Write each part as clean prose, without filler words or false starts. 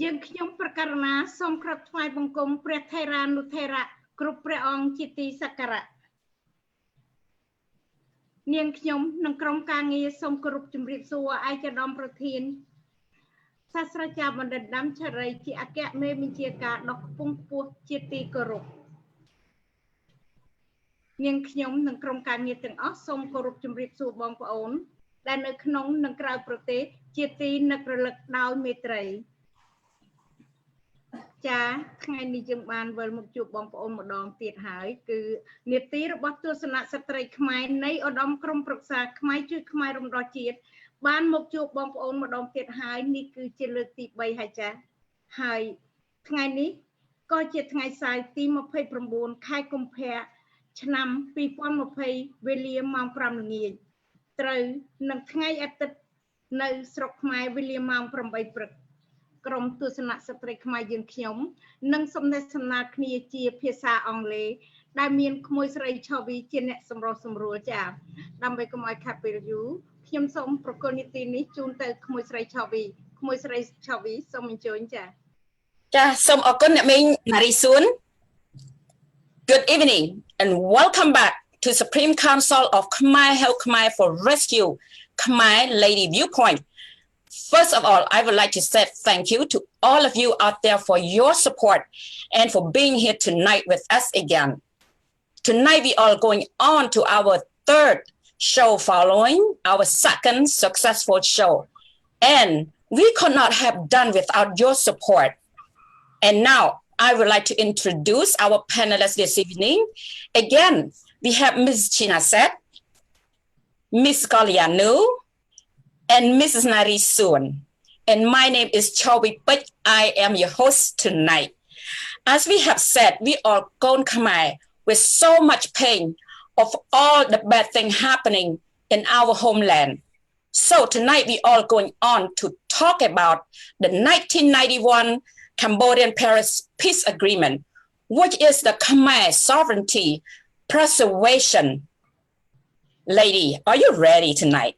យើងខ្ញុំប្រកាសណាសូមក្រាបថ្វាយបង្គំព្រះថេរានុថេរៈគ្រប់ព្រះអង្គជាទីសក្ការៈនាងខ្ញុំនិងក្រុមការងារសូមគោរពជម្រាបសួរឯកឧត្តមប្រធានសាស្ត្រាចារ្យបណ្ឌិតដាំឆរីជាអគ្គមេបញ្ជាការដ៏ខ្ពង់ខ្ពស់ជាទីគោរពនាងខ្ញុំនិងក្រុមការងារទាំងអស់សូមគោរពជម្រាបសួរបងប្អូនដែលនៅក្នុងនិងក្រៅប្រទេសជាទីនឹករលឹកដោយមេត្រីចាថ្ងៃនេះយើងបានវិលមកជួបបងប្អូនម្ដងទៀតហើយគឺនេតិរបស់ទស្សនៈស្ត្រីខ្មែរនៃឧត្តមក្រុមប្រឹក្សាខ្មែរជួយខ្មែររំដោះជាតិបានមកជួបបងប្អូនម្ដងទៀតហើយនេះគឺជាលើកទី3ហើយចាហើយថ្ងៃនេះក៏ជាថ្ងៃសៅរ៍ទី29ខែកុម្ភៈឆ្នាំ2020វេលាម៉ោង 5 ល្ងាចត្រូវនឹងថ្ងៃអាទិត្យនៅស្រុកខ្មែរវេលាម៉ោង 8 ព្រឹកក្រុមទស្សនៈស្ត្រីខ្មែរយើងខ្ញុំនឹងសំណេះសំណាលគ្នាជាភាសាអង់គ្លេសដែលមានក្មួយស្រីឆូវីជាអ្នកសម្រុះសម្រួលចាដើម្បីកុំឲ្យខាត់ពេលយូរខ្ញុំសូមប្រកល់នីតិនេះជូនទៅក្មួយស្រីឆូវីសូមអញ្ជើញចាសូមអរគុណអ្នកមីង Marisun Good evening and welcome back to Supreme Council of Khmer Help Khmer for Rescue Khmer Lady Viewpoint. First of all, I would like to say thank you to all of you out there for your support and for being here tonight with us again. Tonight we are going on to our third show following our second successful show. And we could not have done without your support. And now I would like to introduce our panelists this evening. Again, we have Ms. Chinaset, Ms. Kalianu, and Mrs. Marisun. And my name is Chowi Pich. I am your host tonight. As we have said, we are gone Khmer with so much pain of all the bad things happening in our homeland. So tonight we are going on to talk about the 1991 Cambodian-Paris Peace Agreement, which is the Khmer sovereignty preservation. Lady, are you ready tonight?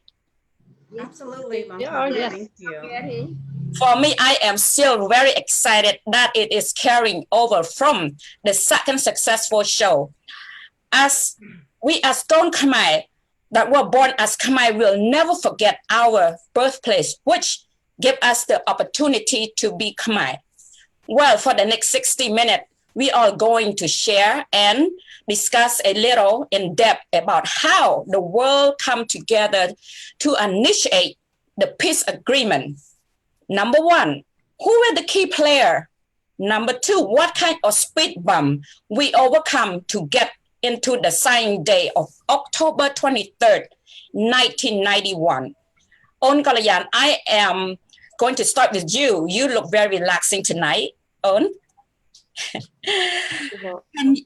Absolutely, Mom. Yes. Thank you. For me, I am still very excited that it is carrying over from the second successful show. As we as Stone Khmer that were born as Khmer will never forget our birthplace, which give us the opportunity to be Khmer. Well, for the next 60 minutes, we are going to share and discuss a little in depth about how the world come together to initiate the peace agreement. Number one, who were the key player? Number two, what kind of speed bump we overcome to get into the signing day of October 23rd, 1991. On Kalayan, I am going to start with you. You look very relaxing tonight, On.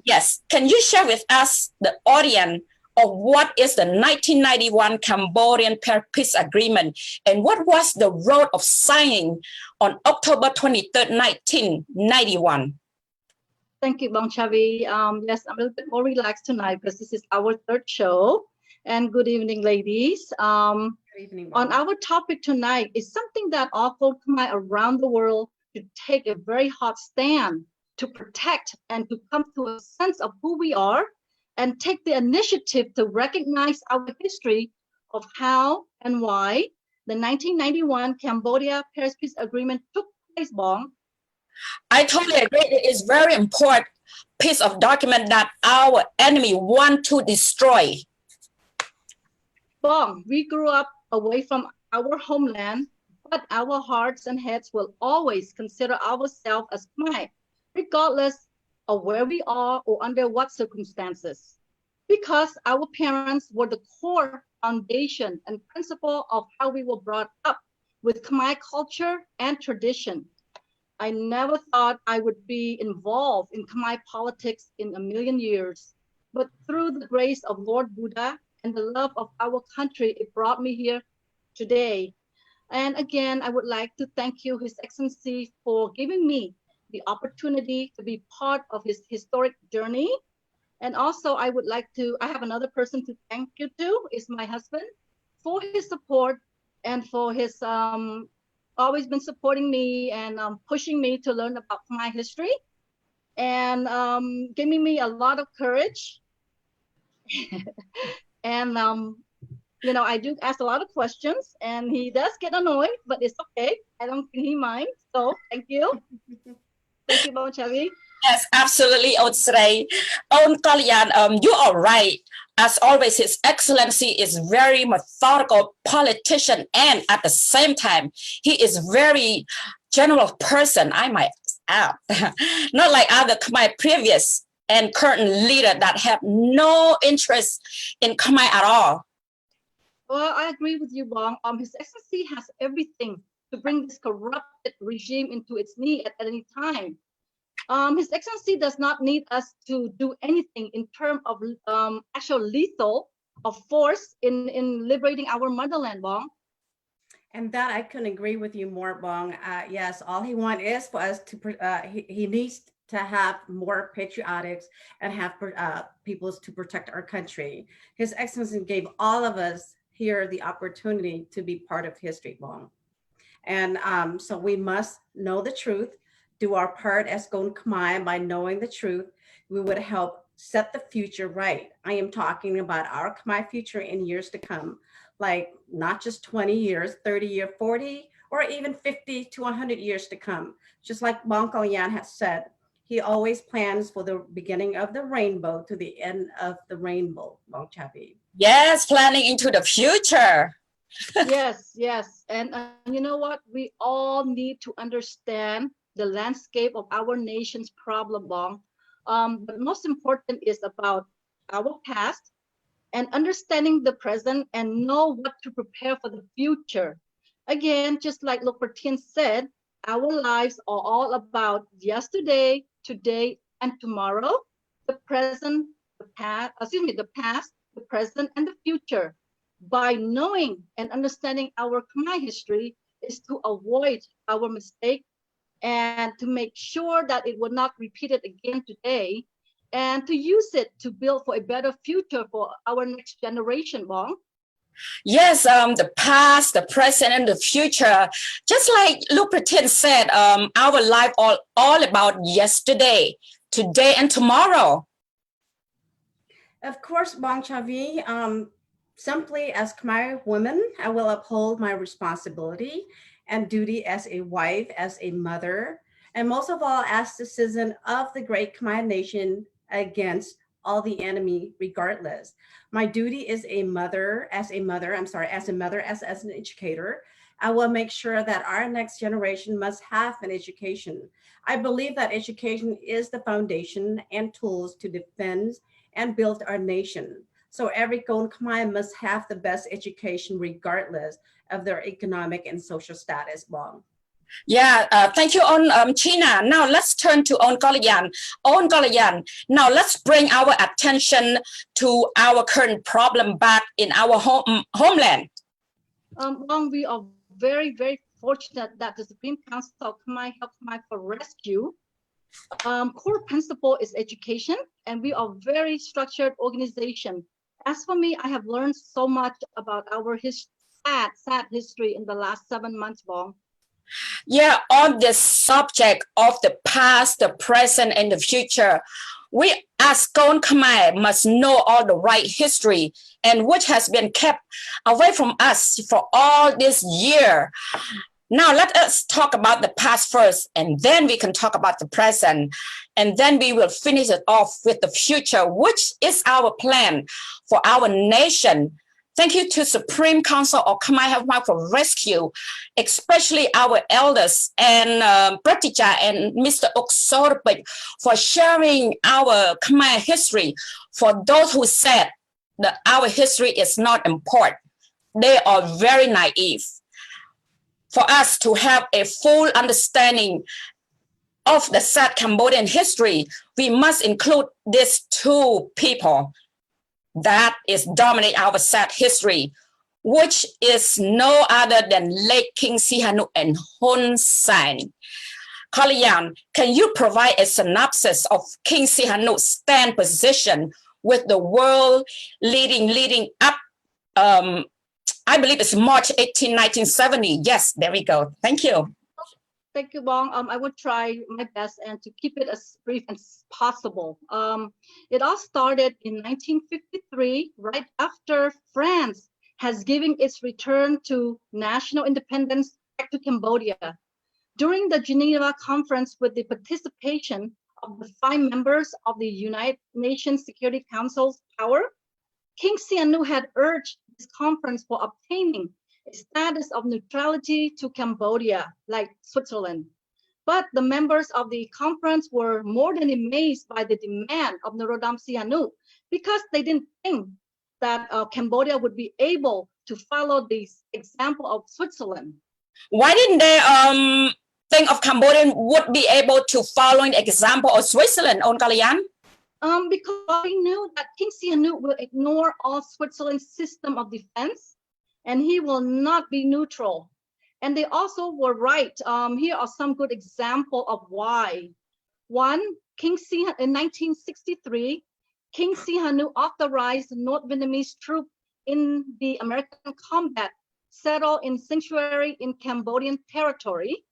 Yes, can you share with us, the audience, of what is the 1991 Cambodian Peace Agreement and what was the road of signing on October 23rd, 1991? Thank you, Bong Chavi. Yes, I'm a little bit more relaxed tonight because this is our third show. And good evening, ladies. Good evening, on our topic tonight is something that all folk Khmer around the world should take a very hot stand to protect and to come to a sense of who we are and take the initiative to recognize our history of how and why the 1991 Cambodia Paris Peace Agreement took place, Bong. I totally agree. It is very important piece of document that our enemy want to destroy. Bong, we grew up away from our homeland, but our hearts and heads will always consider ourselves as Khmer, regardless of where we are or under what circumstances, because our parents were the core foundation and principle of how we were brought up with Khmer culture and tradition. I never thought I would be involved in Khmer politics in a million years, but through the grace of Lord Buddha and the love of our country, it brought me here today. And again, I would like to thank you, His Excellency, for giving me the opportunity to be part of his historic journey. And also I would like to, I have another person to thank you to, is my husband, for his support and for his always been supporting me and pushing me to learn about my history and giving me a lot of courage. And you know, I do ask a lot of questions and he does get annoyed, but it's okay. I don't think he minds. So thank you. Thank you, Bong Chavi. Yes, absolutely, Otsrei. On Kalyan, you are right. As always, His Excellency is very methodical politician, and at the same time, he is very general person. I might add, not like other Khmer previous and current leader that have no interest in Khmer at all. Well, I agree with you, Bong. His Excellency has everything to bring this corrupted regime into its knee at any time. His Excellency does not need us to do anything in terms of actual lethal of force in liberating our motherland, Bong. And that I couldn't agree with you more, Bong. Yes, all he wants is for us to, he needs to have more patriotics and have people to protect our country. His Excellency gave all of us here the opportunity to be part of history, Bong. And so we must know the truth, do our part as Gon Khmer. By knowing the truth, we would help set the future right. I am talking about our Khmer future in years to come, like not just 20 years, 30 years, 40, or even 50 to 100 years to come. Just like Bong Kalyan has said, he always plans for the beginning of the rainbow to the end of the rainbow, Bong Chavi. Yes, planning into the future. Yes, yes. And you know what? We all need to understand the landscape of our nation's problem, Bong. But most important is about our past and understanding the present and know what to prepare for the future. Again, just like Lopertien said, our lives are all about yesterday, today, and tomorrow, the present, the past, the past, the present, and the future. By knowing and understanding our Khmer history is to avoid our mistake and to make sure that it will not repeat it again today, and to use it to build for a better future for our next generation, Bong. Yes, the past, the present, and the future. Just like Lupretin said, our life all about yesterday, today, and tomorrow. Of course, Bong Chavi, simply as Khmer woman, I will uphold my responsibility and duty as a wife, as a mother, and most of all, as the citizen of the great Khmer nation against all the enemy, regardless. My duty is a mother, as a mother, as an educator. I will make sure that our next generation must have an education. I believe that education is the foundation and tools to defend and build our nation. So every Kon Khmer must have the best education regardless of their economic and social status. Bong. Yeah, thank you, On China. Now let's turn to On Golayan. On Golayan, now let's bring our attention to our current problem back in our homeland. Bong, we are very, very fortunate that the Supreme Council of Khmer helped Khmer for rescue. Core principle is education, and we are very structured organization. As for me, I have learned so much about our sad history in the last 7 months, Bong. Yeah, on the subject of the past, the present, and the future, we as Kon Khmer must know all the right history and which has been kept away from us for all this year. Now let us talk about the past first, and then we can talk about the present, and then we will finish it off with the future, which is our plan for our nation. Thank you to Supreme Council of Khmer Health for Rescue, especially our elders and Pratija and Mr. Oksorpik for sharing our Khmer history. For those who said that our history is not important, they are very naive. For us to have a full understanding of the sad Cambodian history, we must include these two people that is dominate our sad history, which is no other than late King Sihanouk and Hun Sen. Kalian, can you provide a synopsis of King Sihanouk's stand position with the world leading up? I believe it's March 18, 1970. Yes, there we go. Thank you. Thank you, Bong. I will try my best and to keep it as brief as possible. It all started in 1953, right after France has given its return to national independence back to Cambodia. During the Geneva Conference with the participation of the 5 members of the United Nations Security Council's power, King Sihanouk had urged this conference for obtaining a status of neutrality to Cambodia, like Switzerland. But the members of the conference were more than amazed by the demand of Norodom Sihanouk because they didn't think that Cambodia would be able to follow the example of Switzerland. Why didn't they think of Cambodian would be able to follow the example of Switzerland, On Kalian? Because he knew that King Sihanouk will ignore all Switzerland's system of defense, and he will not be neutral. And they also were right. Here are some good examples of why. One, in 1963, King Sihanouk authorized North Vietnamese troops in the American combat settle in sanctuary in Cambodian territory.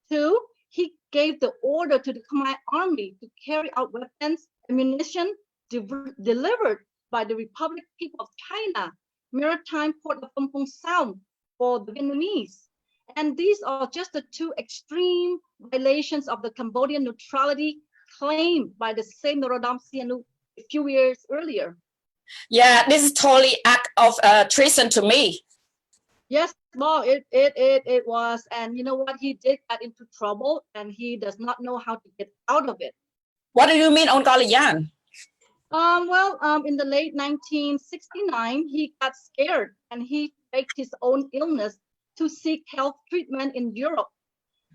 Two, he gave the order to the Khmer army to carry out weapons, ammunition delivered by the Republic People of China, maritime port of Kampong Sound for the Vietnamese. And these are just the 2 extreme violations of the Cambodian neutrality claimed by the same Norodom Sihanouk a few years earlier. Yeah, this is totally act of treason to me. Yes, well, it was, and you know what? He did get into trouble, and he does not know how to get out of it. What do you mean, On Galayan? In the late 1969, he got scared and he faked his own illness to seek health treatment in Europe,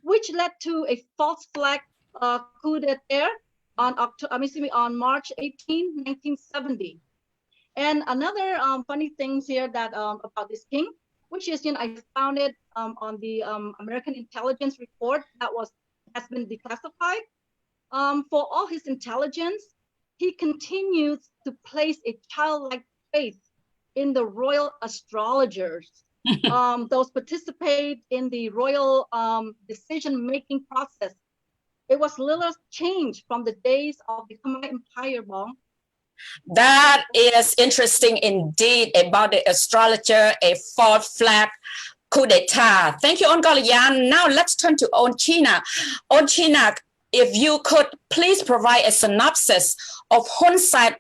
which led to a false flag coup d'etat on March 18, 1970. And another funny things here that about this king, which is, I found it on the American intelligence report that has been declassified. For all his intelligence, he continues to place a childlike faith in the royal astrologers. Those participate in the royal decision-making process. It was little change from the days of the Khmer Empire, Bong. That is interesting indeed about the astrologer, a false flag coup d'etat. Thank you, Ongolian. Now let's turn to Onchina. Onchina, if you could please provide a synopsis of Hun Sen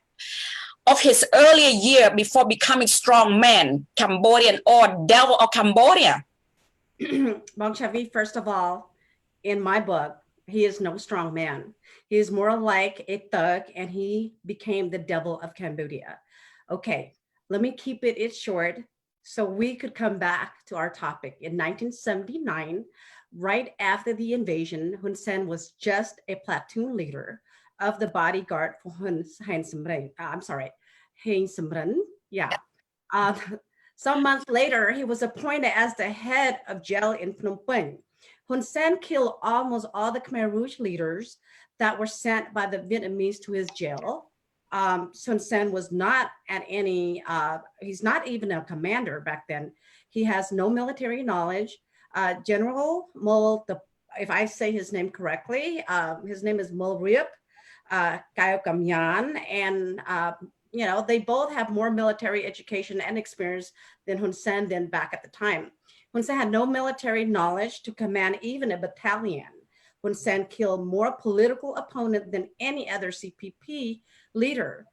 of his earlier year before becoming strong man, Cambodian or devil of Cambodia. Bong Chavi, first of all, in my book, he is no strong man. He is more like a thug, and he became the devil of Cambodia. Okay, let me keep it short so we could come back to our topic. In 1979, right after the invasion, Hun Sen was just a platoon leader of the bodyguard for Heng Samrin. Yeah. Some months later, he was appointed as the head of jail in Phnom Penh. Hun Sen killed almost all the Khmer Rouge leaders that were sent by the Vietnamese to his jail. Hun Sen was not at any, he's not even a commander back then. He has no military knowledge. General Mol, if I say his name correctly, his name is Mol Riep Kayo Kamyan, and you know, they both have more military education and experience than Hun Sen then back at the time. Hun Sen had no military knowledge to command even a battalion. Hun Sen killed more political opponents than any other CPP leader.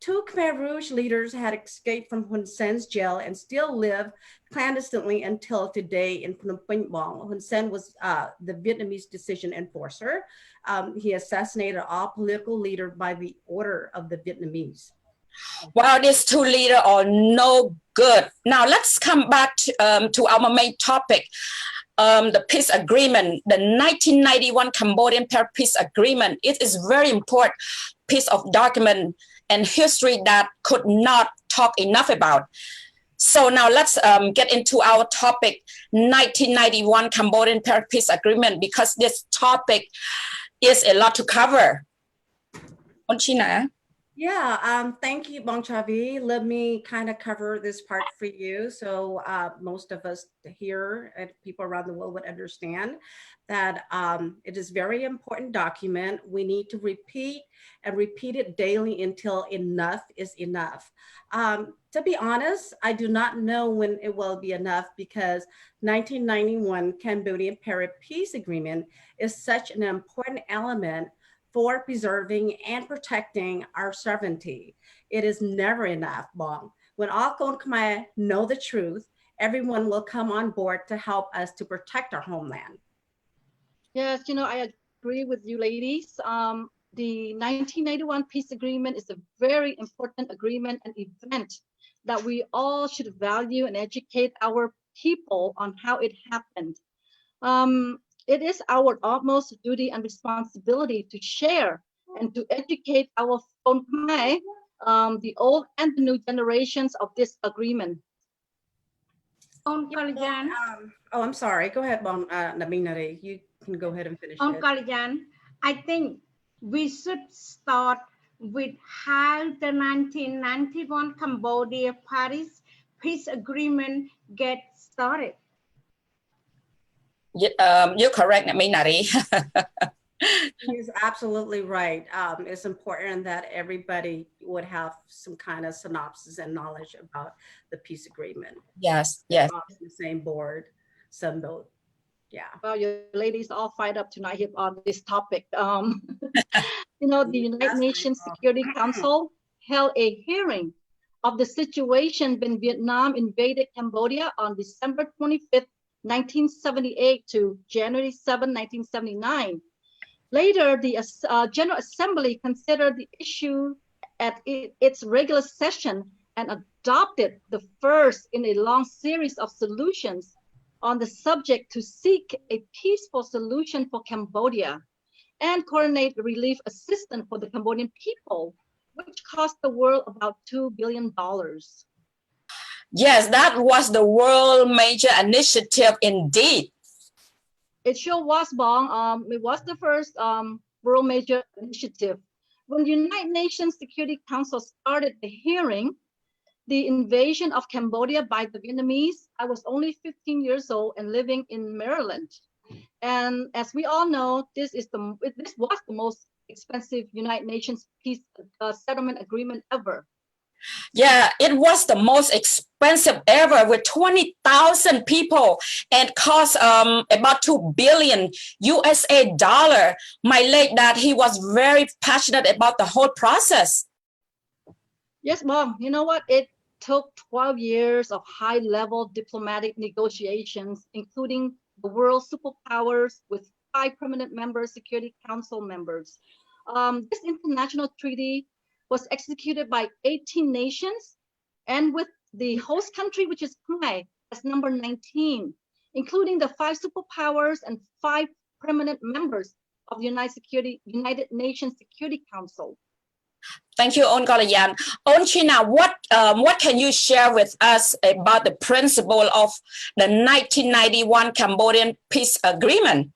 Two Khmer Rouge leaders had escaped from Hun Sen's jail and still live clandestinely until today in Phnom Penh Bong. Hun Sen was the Vietnamese decision enforcer. He assassinated all political leaders by the order of the Vietnamese. Wow, these two leaders are no good. Now let's come back to our main topic. The peace agreement, the 1991 Cambodian peace agreement. It is very important piece of document and history that could not talk enough about. So now let's get into our topic, 1991 Cambodian peace agreement, because this topic is a lot to cover. Onchina. Yeah, thank you, Bong Chavi. Let me kind of cover this part for you. So most of us here and people around the world would understand that it is a very important document. We need to repeat and repeat it daily until enough is enough. To be honest, I do not know when it will be enough, because 1991 Cambodian peace agreement is such an important element for preserving and protecting our sovereignty. It is never enough, Bong. When all Khmer know the truth, everyone will come on board to help us to protect our homeland. Yes, you know, I agree with you, ladies. The 1991 peace agreement is a very important agreement and event that we all should value and educate our people on how it happened. It is our utmost duty and responsibility to share and to educate our Khmer, the old and the new generations of this agreement. Oh, I'm sorry. Go ahead, Naminari. You can go ahead and finish it. I think we should start with how the 1991 Cambodia Paris peace agreement gets started. You're correct, Naminari. He's absolutely right. It's important that everybody would have some kind of synopsis and knowledge about the peace agreement. Yes, yes. On the same board, some boat. Yeah. Well, you ladies all fired up tonight here on this topic. You know, the United Nations Security Council held a hearing of the situation when Vietnam invaded Cambodia on December 25th, 1978 to January 7, 1979. Later, the General Assembly considered the issue at its regular session and adopted the first in a long series of solutions on the subject to seek a peaceful solution for Cambodia and coordinate relief assistance for the Cambodian people, which cost the world about $2 billion. Yes, that was the world major initiative indeed. It sure was, Bong. It was the first world major initiative. When the United Nations Security Council started the hearing, the invasion of Cambodia by the Vietnamese, I was only 15 years old and living in Maryland. And as we all know, this was the most expensive United Nations peace settlement agreement ever. Yeah, it was the most expensive ever with 20,000 people and cost about 2 billion USA dollar. My late dad, he was very passionate about the whole process. Yes, Mom. You know what? It took 12 years of high-level diplomatic negotiations, including the world superpowers with 5 permanent members, Security Council members. This international treaty was executed by 18 nations and with the host country, which is Khmer, as number 19, including the 5 superpowers and 5 permanent members of the United Nations Security Council. Thank you, On Galayan. On China, what can you share with us about the principle of the 1991 Cambodian peace agreement?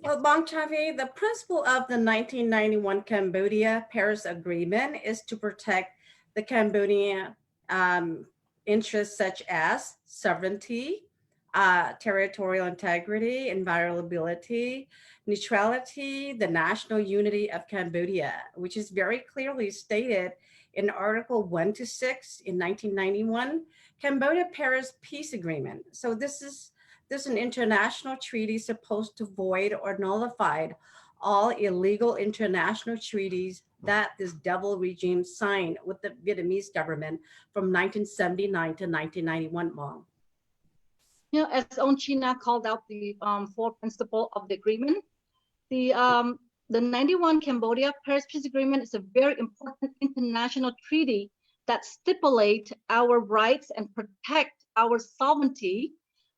Well, Bong Chavi, the principle of the 1991 Cambodia Paris Agreement is to protect the Cambodian interests such as sovereignty, territorial integrity, inviolability, neutrality, the national unity of Cambodia, which is very clearly stated in Article 1 to 6 in 1991 Cambodia Paris Peace Agreement. So this is an international treaty supposed to void or nullify all illegal international treaties that this devil regime signed with the Vietnamese government from 1979 to 1991, Mom. You know, as On China called out the 4 principles of the agreement, the 91 Cambodia Paris Peace Agreement is a very important international treaty that stipulates our rights and protect our sovereignty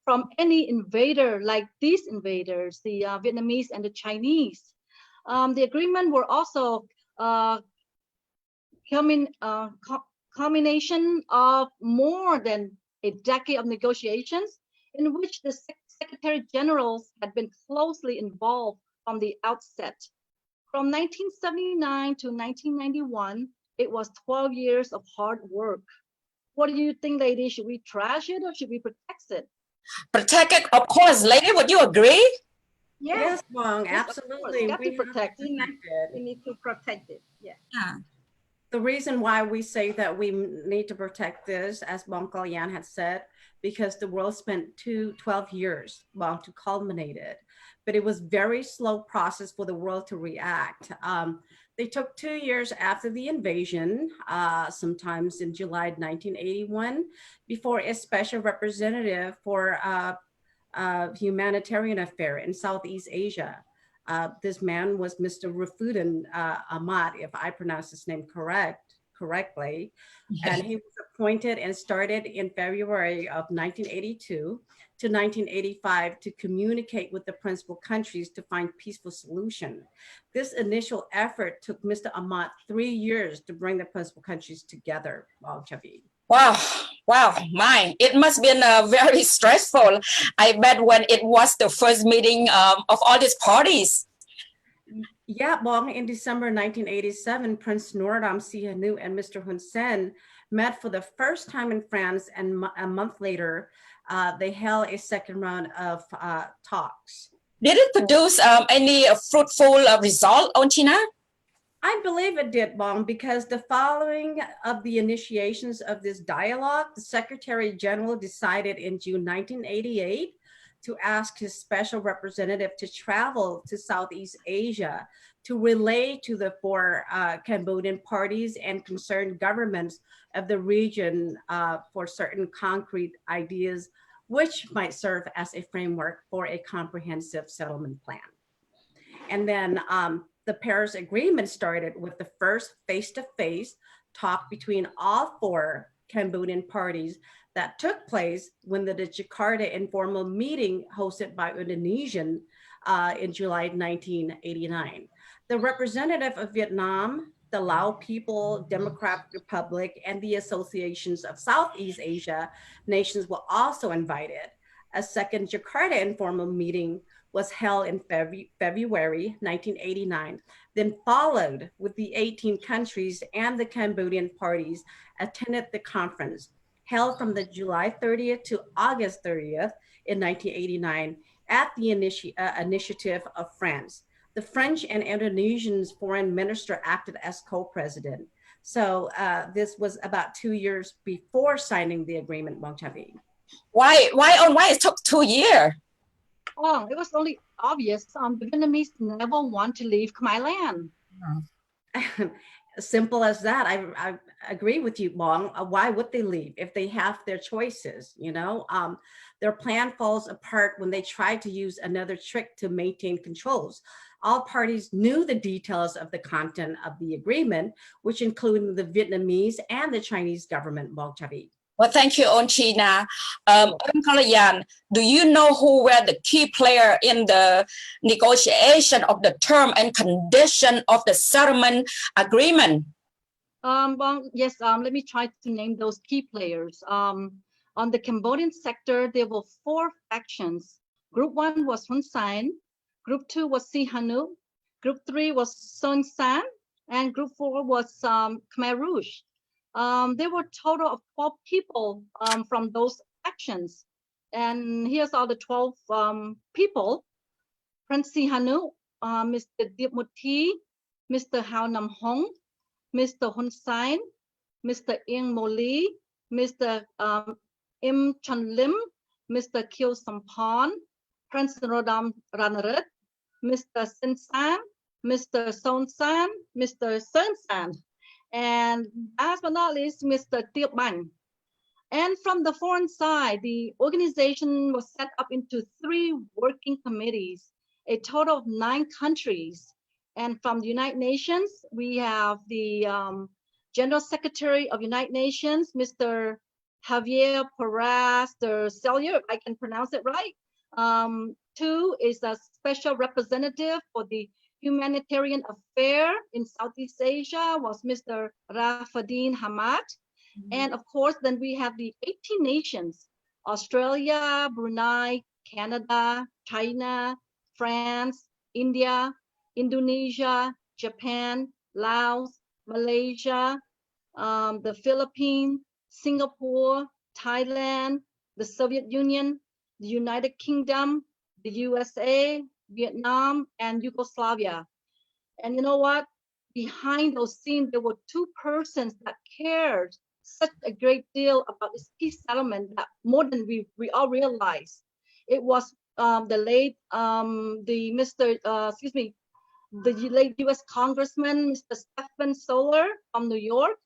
from any invader like these invaders, the Vietnamese and the Chinese. The agreement were also culmination of more than a decade of negotiations in which the Secretary Generals had been closely involved from the outset. From 1979 to 1991, it was 12 years of hard work. What do you think, lady? Should we trash it or should we protect it? Protect it, of course. Lady, would you agree? Yes, Bong, absolutely. We have to protect it. We need to protect it. Yeah. The reason why we say that we need to protect this, as Bong Kalyan had said, because the world spent 12 years, well, to culminate it. But it was very slow process for the world to react. They took 2 years after the invasion, sometimes in July 1981, before a special representative for humanitarian affair in Southeast Asia. This man was Mr. Rafudan Ahmad, if I pronounce his name correctly. And he was appointed and started in February of 1982 to 1985 to communicate with the principal countries to find peaceful solution. This initial effort took Mr. Ahmad 3 years to bring the principal countries together. Wow, Chavi. Wow, it must have been very stressful. I bet when it was the first meeting of all these parties. Yeah, well, in December 1987, Prince Norodom Sihanouk and Mr. Hun Sen met for the first time in France, and a month later, they held a second round of talks. Did it produce any fruitful result on China? I believe it did, Bong, because the following of the initiations of this dialogue, the Secretary General decided in June 1988 to ask his special representative to travel to Southeast Asia to relay to the 4 Cambodian parties and concerned governments of the region for certain concrete ideas, which might serve as a framework for a comprehensive settlement plan. And then the Paris Agreement started with the first face-to-face talk between all 4 Cambodian parties that took place when the Jakarta informal meeting hosted by Indonesian in July 1989. The representative of Vietnam, the Lao People Democratic Republic, and the associations of Southeast Asia nations were also invited. A second Jakarta informal meeting was held in February 1989, then followed with the 18 countries and the Cambodian parties attended the conference, held from the July 30th to August 30th in 1989 at the initiative of France. The French and Indonesian foreign minister acted as co-president. So this was about 2 years before signing the agreement, Bong Chavi. Why it took 2 years? Oh, it was only obvious. The Vietnamese never want to leave Khmer land. Simple as that. I agree with you, Bong. Why would they leave if they have their choices? You know, their plan falls apart when they try to use another trick to maintain controls. All parties knew the details of the content of the agreement, which included the Vietnamese and the Chinese government, Bong Chavi. Well, thank you, Onchina. Kalayan, do you know who were the key player in the negotiation of the term and condition of the settlement agreement? Yes, let me try to name those key players. On the Cambodian sector, there were 4 factions. Group 1 was Hun Sen, Group 2 was Sihanouk, Group 3 was Son San, and Group 4 was Khmer Rouge. There were a total of 12 people from those factions. And here's all the 12 people. Prince Sihanouk, Mr. Diep Muthi, Mr. Hao Nam Hong, Mr. Hun Sen, Mr. Ieng Mo Lee, Mr. Im Chun Lim, Mr. Khieu Samphan, Prince Rodam Ranarith, Mr. Sin San, Mr. Son San, Mr. Sun San, and last but not least, Mr. Tiep Bang. And from the foreign side, the organization was set up into 3 working committees, a total of 9 countries. And from the United Nations, we have the General Secretary of United Nations, Mr. Javier Perez de Cellier, I can pronounce it right. 2 is a special representative for the humanitarian affair in Southeast Asia was Mr. Rafadin Hamad. And of course, then we have the 18 nations, Australia, Brunei, Canada, China, France, India, Indonesia, Japan, Laos, Malaysia, the Philippines, Singapore, Thailand, the Soviet Union, the United Kingdom, the USA, Vietnam, and Yugoslavia. And you know what? Behind those scenes, there were 2 persons that cared such a great deal about this peace settlement that more than we all realize. It was the late the late U.S. Congressman, Mr. Stephen Solar from New York,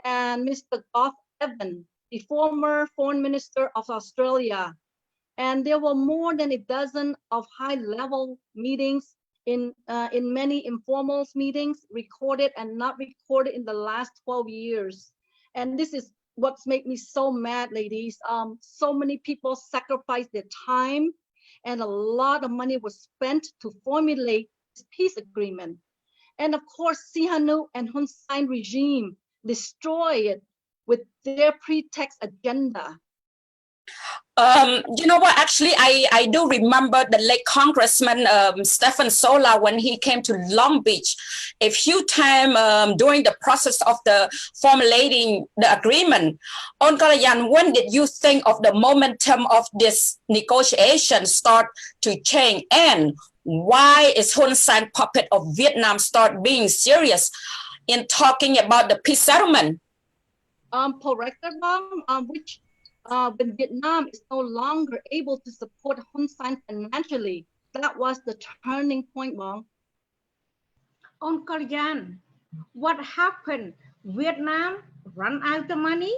and Mr. Gough Evan, the former Foreign Minister of Australia. And there were more than a dozen of high-level meetings in many informal meetings, recorded and not recorded in the last 12 years. And this is what's made me so mad, ladies. So many people sacrificed their time, and a lot of money was spent to formulate this peace agreement. And of course, Sihanouk and Hun Sen regime destroyed it with their pretext agenda. You know what, actually, I do remember the late Congressman Stephen Sola when he came to Long Beach a few times during the process of the formulating the agreement. On Kalayan, when did you think of the momentum of this negotiation start to change, and why is Hun Sen puppet of Vietnam start being serious in talking about the peace settlement? Correct, which when Vietnam is no longer able to support Hun Sen financially, that was the turning point, Mom. On Korean, what happened? Vietnam run out of money?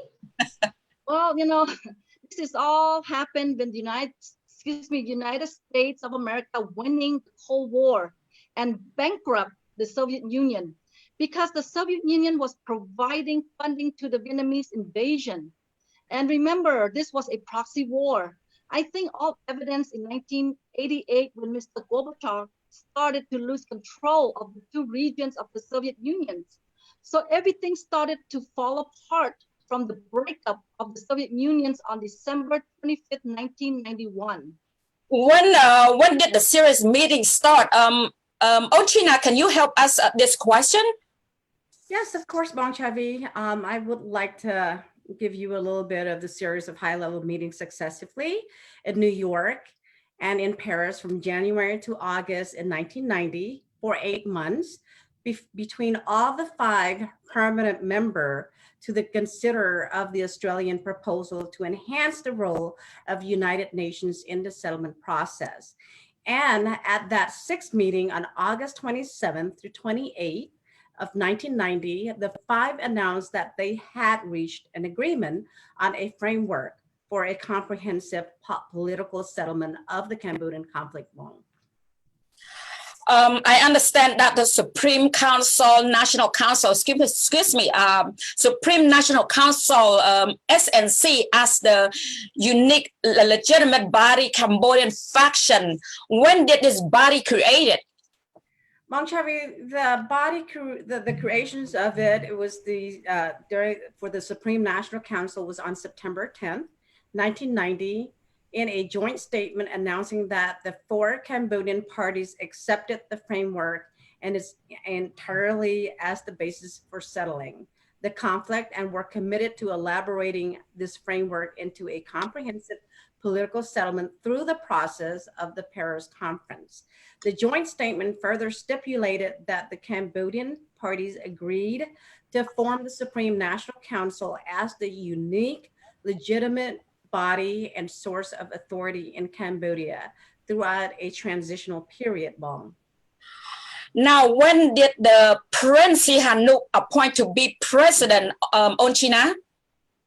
Well, you know, this is all happened when the United States of America winning the Cold War and bankrupt the Soviet Union, because the Soviet Union was providing funding to the Vietnamese invasion. And remember, this was a proxy war. I think all evidence in 1988 when Mr. Gorbachev started to lose control of the 2 regions of the Soviet Union. So everything started to fall apart from the breakup of the Soviet Union on December 25th, 1991. When did the series meeting start? Ochina, can you help us this question? Yes, of course, Bong Chavi. I would like to give you a little bit of the series of high-level meetings successively in New York and in Paris from January to August in 1990 for 8 months between all the 5 permanent members to the consider of the Australian proposal to enhance the role of United Nations in the settlement process. And at that 6th meeting on August 27th through 28th of 1990, the 5 announced that they had reached an agreement on a framework for a comprehensive political settlement of the Cambodian conflict. I understand that the Supreme Council, National Council, excuse me, Supreme National Council, SNC, as the unique legitimate body Cambodian faction. When did this body created? Bong Chavi, the body, the creations of it was for the Supreme National Council was on September 10th, 1990, in a joint statement announcing that the 4 Cambodian parties accepted the framework and is entirely as the basis for settling the conflict and were committed to elaborating this framework into a comprehensive political settlement through the process of the Paris Conference. The joint statement further stipulated that the Cambodian parties agreed to form the Supreme National Council as the unique, legitimate body and source of authority in Cambodia throughout a transitional period. Bong. Now, when did the Prince Sihanouk appoint to be president, Onchina?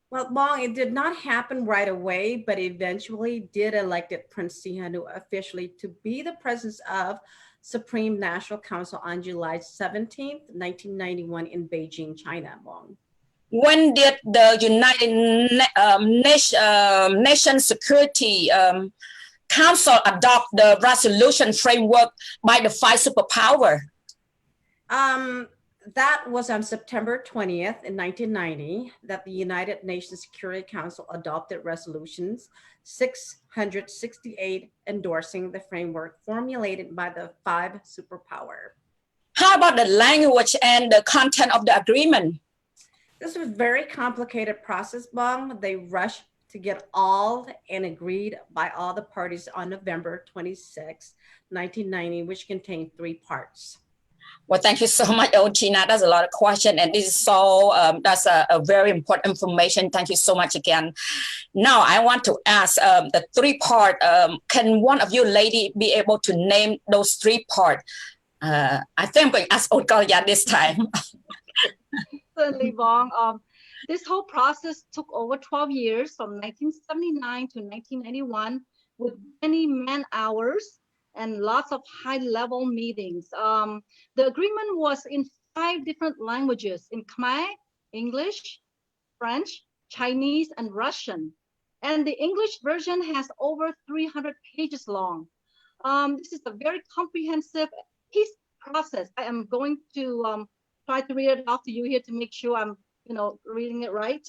Well, Bong, it did not happen right away, but eventually did elected Prince Sihanouk officially to be the president of Supreme National Council on July 17th, 1991 in Beijing, China. Bong. When did the United Nations Security Council adopt the resolution framework by the 5 superpowers? That was on September 20th in 1990 that the United Nations Security Council adopted resolutions 668 endorsing the framework formulated by the 5 superpowers. How about the language and the content of the agreement? This was a very complicated process, Bong. They rushed to get all and agreed by all the parties on November 26, 1990, which contained 3 parts. Well, thank you so much, Ochina. That's a lot of questions, and this is so, that's a very important information. Thank you so much again. Now, I want to ask the 3 parts. Can one of you lady be able to name those 3 parts? I think I'm going to ask Otkalya this time. Certainly, Bong. This whole process took over 12 years from 1979 to 1991 with many man-hours and lots of high-level meetings. The agreement was in 5 different languages, in Khmer, English, French, Chinese, and Russian. And the English version has over 300 pages long. This is a very comprehensive peace process. I am going to try to read it off to you here to make sure I'm reading it right.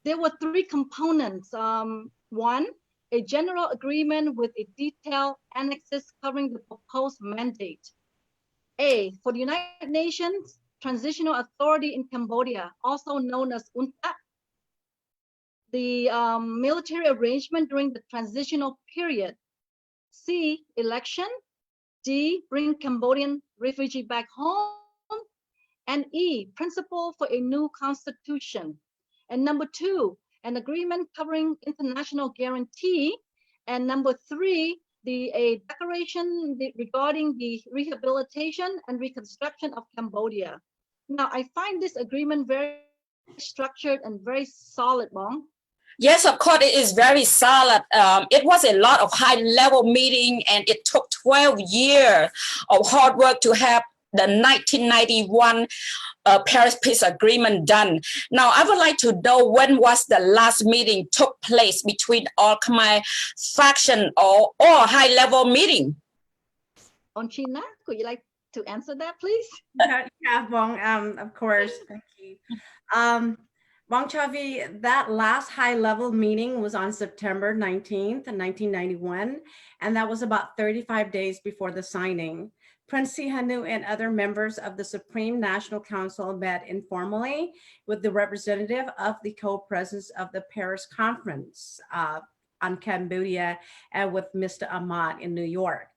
There were 3 components. 1, a general agreement with a detailed annexes covering the proposed mandate. A, for the United Nations Transitional Authority in Cambodia, also known as UNTAC, the military arrangement during the transitional period. C, election. D, bring Cambodian refugee back home. And E, principle for a new constitution. And number 2, an agreement covering international guarantee. And number 3, a declaration regarding the rehabilitation and reconstruction of Cambodia. Now, I find this agreement very structured and very solid, Bong. Yes, of course, it is very solid. It was a lot of high-level meeting, and it took 12 years of hard work to have the 1991 Paris Peace Agreement done. Now, I would like to know when was the last meeting took place between all Khmer faction or high-level meeting? Onchina, could you like to answer that, please? Yeah, Bong, of course, thank you. Bong Chavi, that last high-level meeting was on September 19th, 1991, and that was about 35 days before the signing. Prince Sihanouk and other members of the Supreme National Council met informally with the representative of the co-presidents of the Paris Conference on Cambodia and with Mr. Ahmad in New York.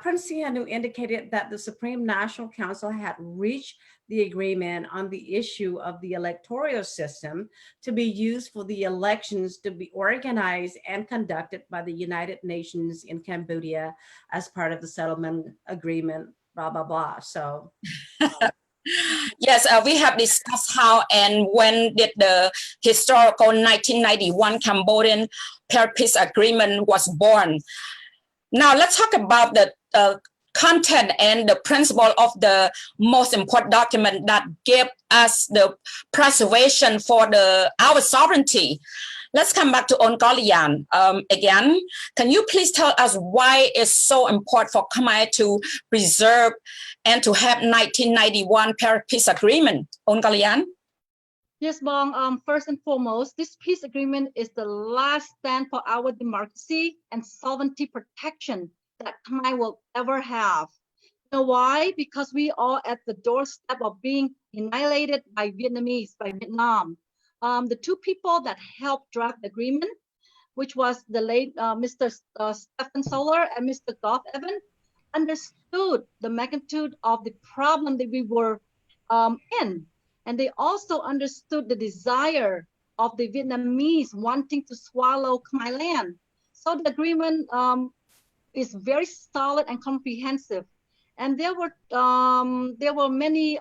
Prince Sihanouk indicated that the Supreme National Council had reached the agreement on the issue of the electoral system to be used for the elections to be organized and conducted by the United Nations in Cambodia as part of the settlement agreement, blah, blah, blah. So. Yes, we have discussed how and when did the historical 1991 Cambodian Paris Peace Agreement was born. Now let's talk about the content and the principle of the most important document that gave us the preservation for our sovereignty. Let's come back to Onkolian again. Can you please tell us why it's so important for Khmer to preserve and to have 1991 Paris Peace Agreement? Onkolian? Yes, Bong. First and foremost, this peace agreement is the last stand for our democracy and sovereignty protection that Khmer will ever have. You know why? Because we are at the doorstep of being annihilated by Vietnamese, by Vietnam. The two people that helped draft the agreement, which was the late Mr. Stephen Solar and Mr. Gough Evan, understood the magnitude of the problem that we were in. And they also understood the desire of the Vietnamese wanting to swallow Khmer land. So the agreement is very solid and comprehensive. And there were many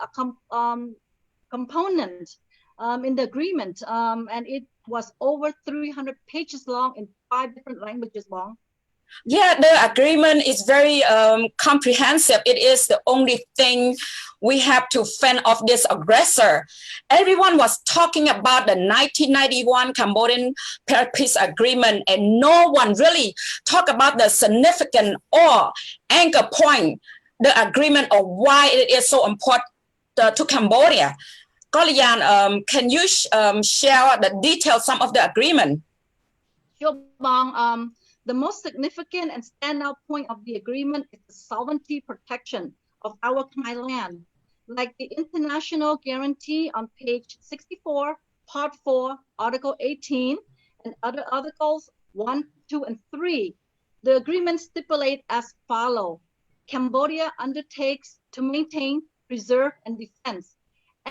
components in the agreement, and it was over 300 pages long in 5 different languages long. Yeah, the agreement is very comprehensive. It is the only thing we have to fend off this aggressor. Everyone was talking about the 1991 Cambodian Paris Peace Agreement, and no one really talked about the significant or anchor point, the agreement, or why it is so important to Cambodia. Kolian, can you share the details, some of the agreement? Sure, Bong. The most significant and standout point of the agreement is the sovereignty protection of our Khmer land. Like the international guarantee on page 64, part 4, article 18, and other articles 1, 2, and 3, the agreement stipulate as follows. Cambodia undertakes to maintain, preserve, and defend,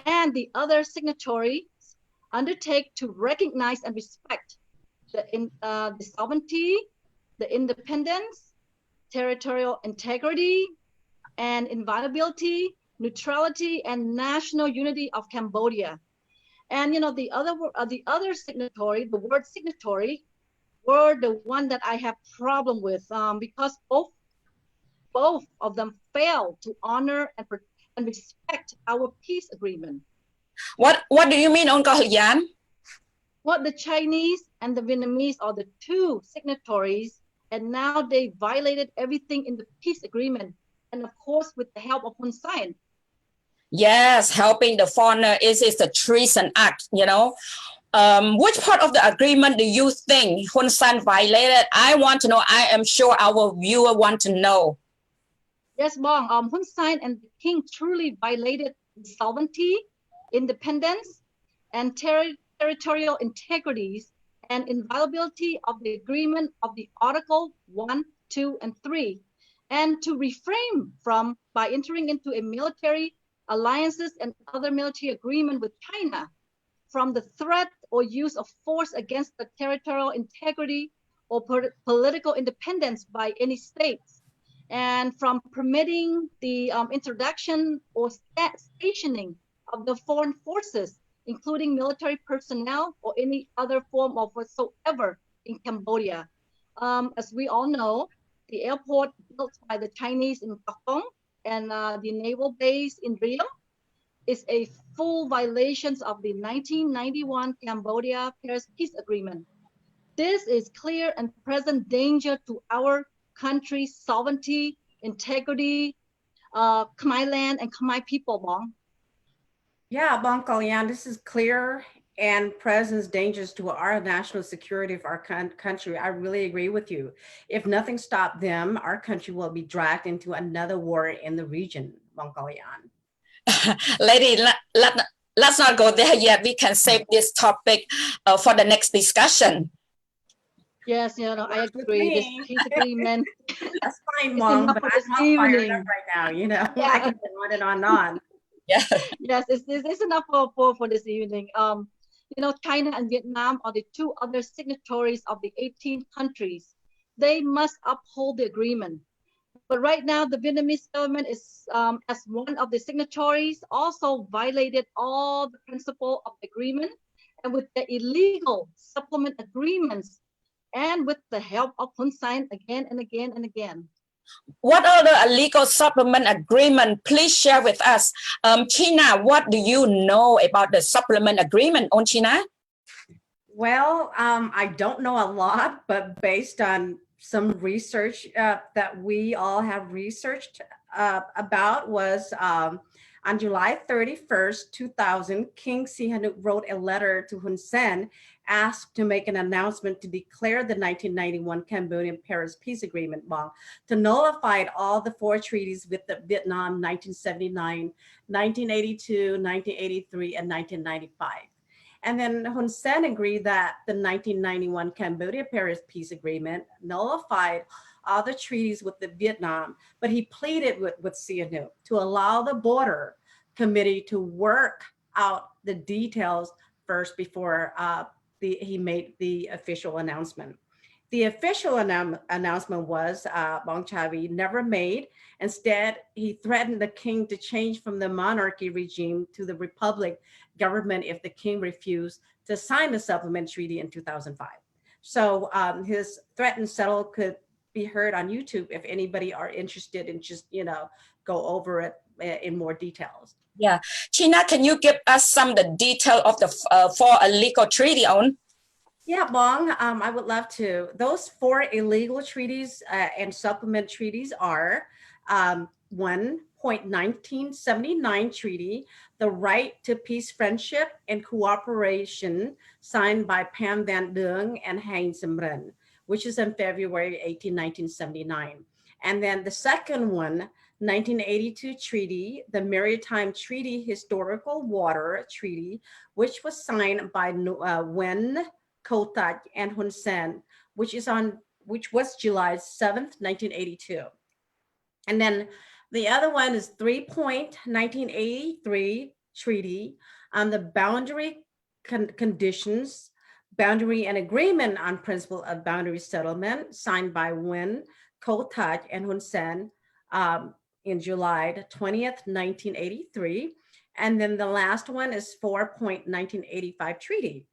and the other signatories undertake to recognize and respect the sovereignty, the independence, territorial integrity, and inviolability, neutrality, and national unity of Cambodia. And you know, the other signatory, the word signatory, were the one that I have problem with because both of them fail to honor and respect our peace agreement. What do you mean, Uncle Yan? What the Chinese and the Vietnamese are the two signatories, and now they violated everything in the peace agreement, and of course with the help of Hun Sen. Yes, helping the foreigner is the treason act, you know. Which part of the agreement do you think Hun Sen violated? I want to know. I am sure our viewer want to know. Yes, Bong. Hun Sen and the king truly violated sovereignty, independence, and territorial integrities and inviolability of the agreement of the Article 1, 2, and 3, and to refrain from by entering into a military alliances and other military agreement with China from the threat or use of force against the territorial integrity or political independence by any states, and from permitting the introduction or stationing of the foreign forces, including military personnel or any other form of whatsoever in Cambodia. As we all know, the airport built by the Chinese in Pakong and the naval base in Rio is a full violation of the 1991 Cambodia Paris Peace Agreement. This is clear and present danger to our country's sovereignty, integrity, Khmer land, and Khmer people, Bong. Yeah, Bong Kalian, this is clear and presents dangers to our national security of our country. I really agree with you. If nothing stopped them, our country will be dragged into another war in the region, Mongolian. Lady, let's not go there yet. We can save this topic for the next discussion. Yes, I agree. This peace agreement. That's fine, Mom, but I'm not fired up right now, Yeah. I can go on and on and on. Yeah. Yes, it's enough for this evening. China and Vietnam are the two other signatories of the 18 countries. They must uphold the agreement. But right now, the Vietnamese government is, as one of the signatories, also violated all the principle of the agreement, and with the illegal supplement agreements, and with the help of Hun Sen again and again and again. What are the illegal supplement agreement? Please share with us. China, what do you know about the supplement agreement on China? Well, I don't know a lot, but based on some research that we all have researched about was on July 31st, 2000, King Sihanouk wrote a letter to Hun Sen, asked to make an announcement to declare the 1991 Cambodian Paris Peace Agreement to nullify all the 4 treaties with the Vietnam 1979, 1982, 1983, and 1995. And then Hun Sen agreed that the 1991 Cambodia Paris Peace Agreement nullified all the treaties with the Vietnam, but he pleaded with Sihanouk to allow the border committee to work out the details first before he made the official announcement. The official announcement was Bong Chavi never made. Instead, he threatened the king to change from the monarchy regime to the republic government if the king refused to sign the supplement treaty in 2005. So his threatened settle could be heard on YouTube if anybody are interested in just, go over it in more details. Yeah. China, can you give us some of the detail of the 4 illegal treaty on? Yeah, Bong, I would love to. Those 4 illegal treaties and supplement treaties are 1.1979 treaty, the right to peace, friendship, and cooperation signed by Pham Van Dung and Heng Samrin, which is in February 18, 1979. And then the second one, 1982 treaty, the Maritime Treaty Historical Water Treaty, which was signed by Nguyen Co Thach and Hun Sen, which was July 7th, 1982. And then the other one is 3.1983 treaty on the boundary conditions, boundary and agreement on principle of boundary settlement signed by Nguyen Co Thach and Hun Sen in July 20th, 1983. And then the last one is 4.1985 treaty.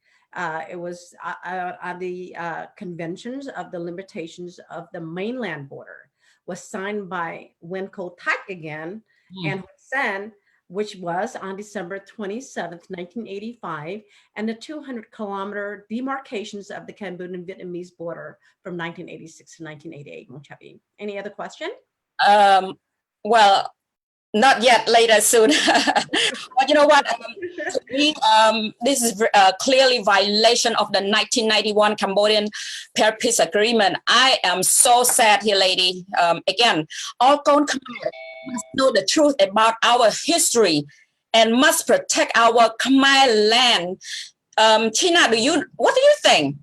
It was on the conventions of the limitations of the mainland border, was signed by Nguyen Co Thach again and Hun Sen, which was on December 27th, 1985, and the 200-kilometer demarcations of the Cambodian-Vietnamese border from 1986 to 1988. Any other question? Well, not yet, later, soon. But you know what? To me, this is clearly violation of the 1991 Cambodian Paris Peace Agreement. I am so sad here, lady. Again, all Khmer must know the truth about our history and must protect our Khmer land. China, what do you think?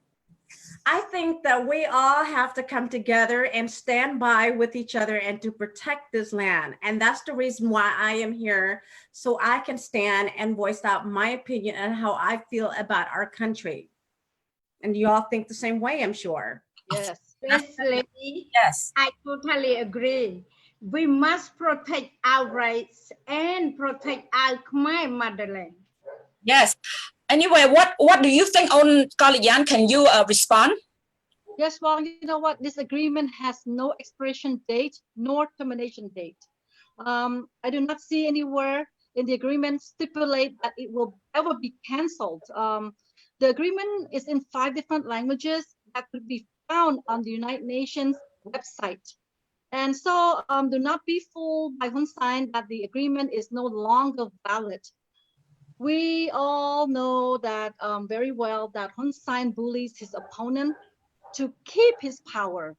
I think that we all have to come together and stand by with each other and to protect this land. And that's the reason why I am here, so I can stand and voice out my opinion and how I feel about our country. And you all think the same way, I'm sure. Yes. Yes, lady. Yes. I totally agree. We must protect our rights and protect our Khmer motherland. Yes. Anyway, what do you think on Kalian? Can you respond? Yes, well, you know what? This agreement has no expiration date nor termination date. I do not see anywhere in the agreement stipulate that it will ever be canceled. The agreement is in 5 different languages that could be found on the United Nations website. And so do not be fooled by Hun Sen that the agreement is no longer valid. We all know that very well that Hun Sen bullies his opponent to keep his power.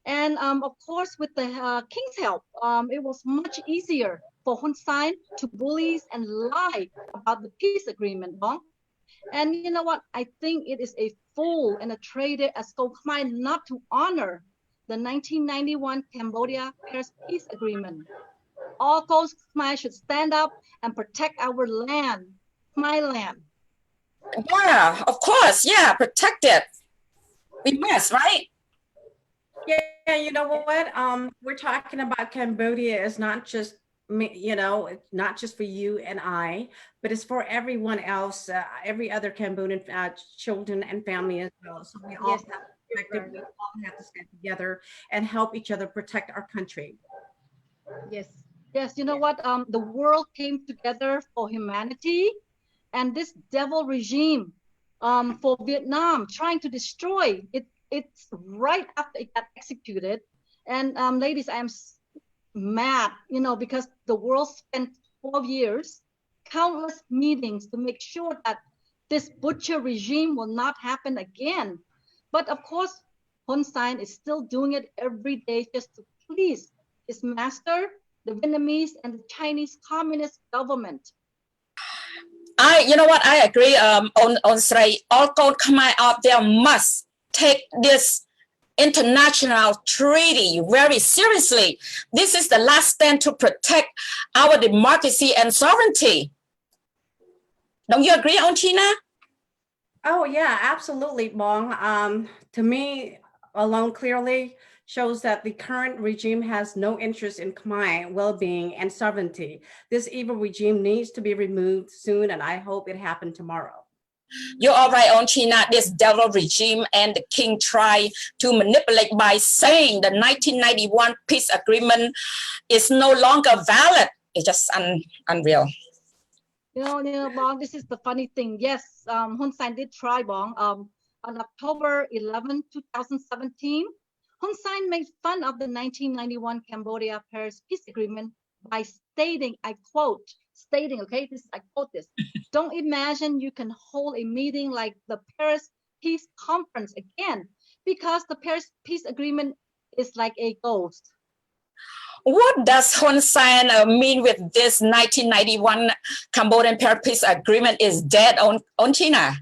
And of course, with the king's help, it was much easier for Hun Sen to bully and lie about the peace agreement. Bong. And you know what? I think it is a fool and a traitor as Khmer not to honor the 1991 Cambodia-Paris peace agreement. All Khmer should stand up and protect our land, my land. Yeah, of course. Yeah, protect it. We must, right? Yeah, you know what? We're talking about Cambodia is not just me, you know, it's not just for you and I, but it's for everyone else, every other Cambodian children and family as well. So we all Yes, have to protect it. We all have to stand together and help each other protect our country. yes. Yes, you know what? The world came together for humanity, and this devil regime for Vietnam trying to destroy it. It's right after it got executed. And ladies, I am mad, you know, because the world spent 12 years, countless meetings to make sure that this butcher regime will not happen again. But of course, Hun Sen is still doing it every day just to please his master, the Vietnamese and the Chinese Communist government. You know what? I agree. On say all Khmer out there must take this international treaty very seriously. This is the last stand to protect our democracy and sovereignty. Don't you agree, China? Oh yeah, absolutely, Bong. To me, alone clearly shows that the current regime has no interest in Khmer well-being and sovereignty. This evil regime needs to be removed soon, and I hope it happened tomorrow. You're all right, China. This devil regime and the king try to manipulate by saying the 1991 peace agreement is no longer valid. It's just unreal. You know, Bong, this is the funny thing. Yes, Hun Sen did try, Bong. On October 11, 2017, Hun Sen made fun of the 1991 Cambodia-Paris peace agreement by stating, I quote, okay, I quote this, don't imagine you can hold a meeting like the Paris Peace Conference again, because the Paris Peace Agreement is like a ghost. What does Hun Sen mean with this 1991 Cambodian Paris Peace Agreement is dead on China?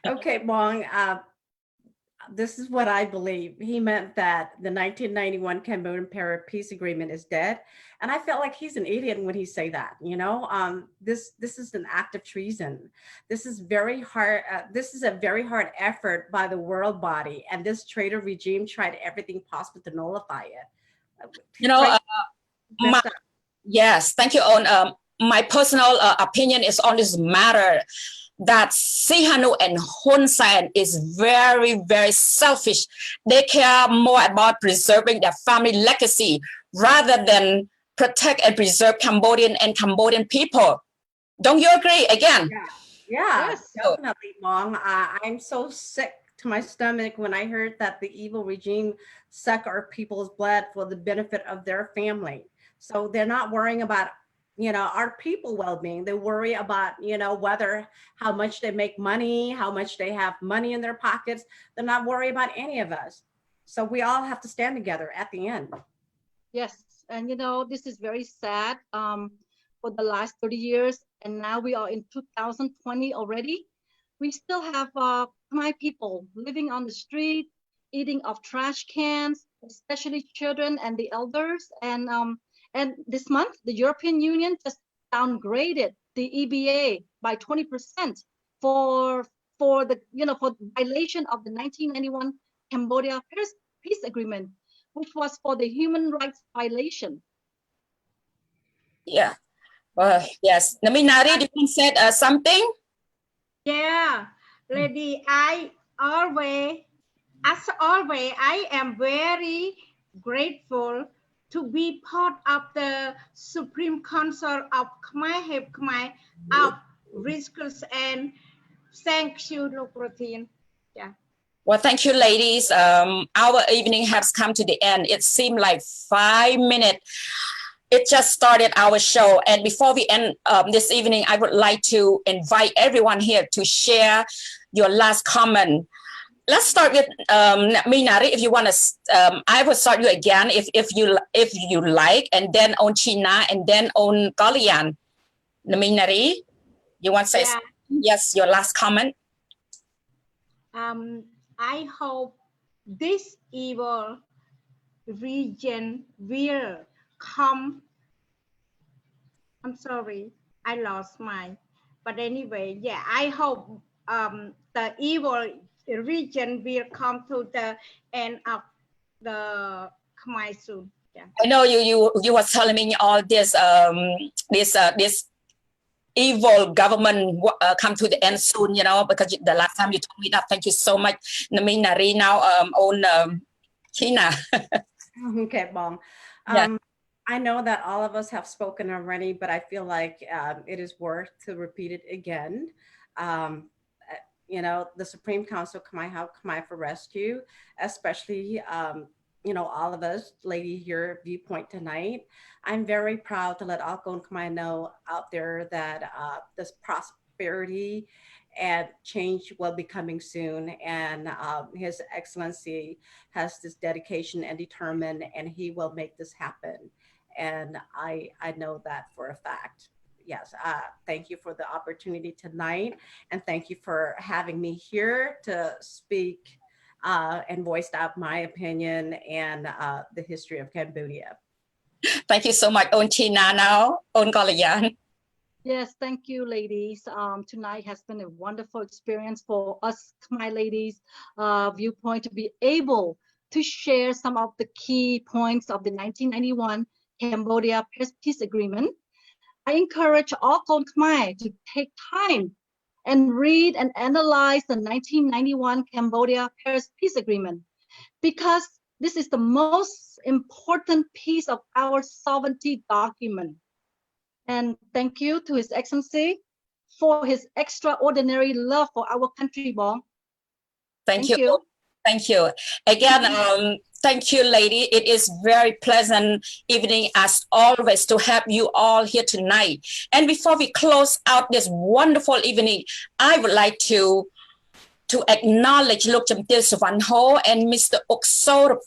Okay, Bong, this is what I believe. He meant that the 1991 Cambodian Paris Peace Agreement is dead. And I felt like he's an idiot when he say that, you know. This is an act of treason. This is very hard. This is a very hard effort by the world body. And this traitor regime tried everything possible to nullify it. You know, yes, thank you, On. My personal opinion is on this matter that Sihanouk and Hun Sen is very, very selfish. They care more about preserving their family legacy rather than protect and preserve Cambodian and Cambodian people. Don't you agree again? Yeah, yes, definitely, Mom. I'm so sick to my stomach when I heard that the evil regime suck our people's blood for the benefit of their family. So they're not worrying about, you know, our people well-being. They worry about, you know, whether how much they make money, how much they have money in their pockets. They're not worried about any of us. So we all have to stand together at the end. Yes, and you know, this is very sad for the last 30 years, and now we are in 2020 already. We still have Khmer people living on the street, eating off trash cans, especially children and the elders. And this month, the European Union just downgraded the EBA by 20% for the, you know, for violation of the 1991 Cambodia Peace Agreement, which was for the human rights violation. Yeah. Yes. Naminari, did you say something? Yeah, lady, as always, I am very grateful to be part of the Supreme Council of Khmer Help Khmer of Risks, and thank you, Lopratin. Yeah. Well, thank you, ladies. Our evening has come to the end. It seemed like 5 minutes. it just started our show. And before we end this evening, I would like to invite everyone here to share your last comment. Let's start with Minari. If you want to, I will start you again if you like, and then on China, and then on Golian. Minari, you want to say yes? Your last comment. I hope this evil region will come. I'm sorry, I lost mine. But anyway, yeah, I hope the evil region will come to the end of the Khmer soon. Yeah. I know you were telling me all this this evil government come to the end soon, you know, because the last time you told me that. Thank you so much, Nari. Now on China. Okay, Bong. I know that all of us have spoken already, but I feel like it is worth to repeat it again. You know, the Supreme Council Khmer for Rescue, especially, you know, all of us, lady here, Viewpoint tonight. I'm very proud to let Alcon Khmer know out there that this prosperity and change will be coming soon. And His Excellency has this dedication and determined, and he will make this happen. And I know that for a fact. Yes, thank you for the opportunity tonight. And thank you for having me here to speak and voice out my opinion and the history of Cambodia. Thank you so much, on China now, on Golian. Yes, thank you, ladies. Tonight has been a wonderful experience for us, my ladies, Viewpoint, to be able to share some of the key points of the 1991 Cambodia Peace Agreement. I encourage all Khmer to take time and read and analyze the 1991 Cambodia Peace Agreement, because this is the most important piece of our sovereignty document. And thank you to His Excellency for his extraordinary love for our country, Bong. Thank you. Thank you. Again, thank you, lady. It is very pleasant evening as always to have you all here tonight. And before we close out this wonderful evening, I would like to acknowledge Luk Chamtil Savanho and Mr. Okso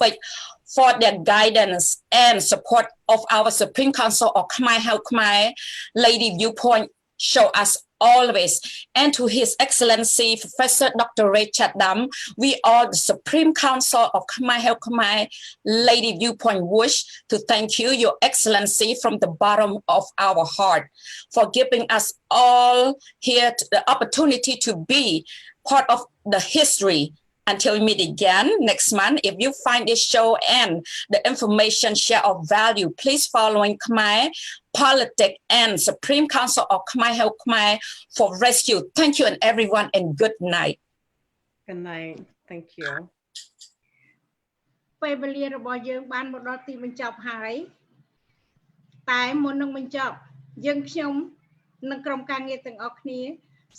for their guidance and support of our Supreme Council of Khmer Help Khmer Lady Viewpoint show as always. And to His Excellency Professor Dr. Ray Chatham, we are the Supreme Council of Khmer Help Khmer Lady Viewpoint wish to thank you, Your Excellency, from the bottom of our heart for giving us all here the opportunity to be part of the history. Until we meet again next month, if you find this show and the information share of value, please following Khmer Politics and Supreme Council of Khmer Help Khmer for Rescue. Thank you and everyone, and good night. Good night. Thank you. ពេលវេលារបស់យើងបានមកដល់ទីបញ្ចប់ហើយតែមុននឹងបញ្ចប់យើងខ្ញុំនិងក្រុមការងារទាំងអស់គ្នា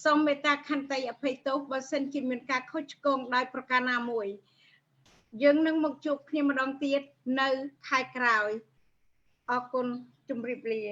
សូមមេត្តាខន្តីអភ័យទោសបើសិនជាមានការខុសឆ្គងដោយប្រការណាមួយយើងនឹងមកជួបគ្នាម្ដងទៀតនៅខែក្រោយអរគុណជម្រាបលា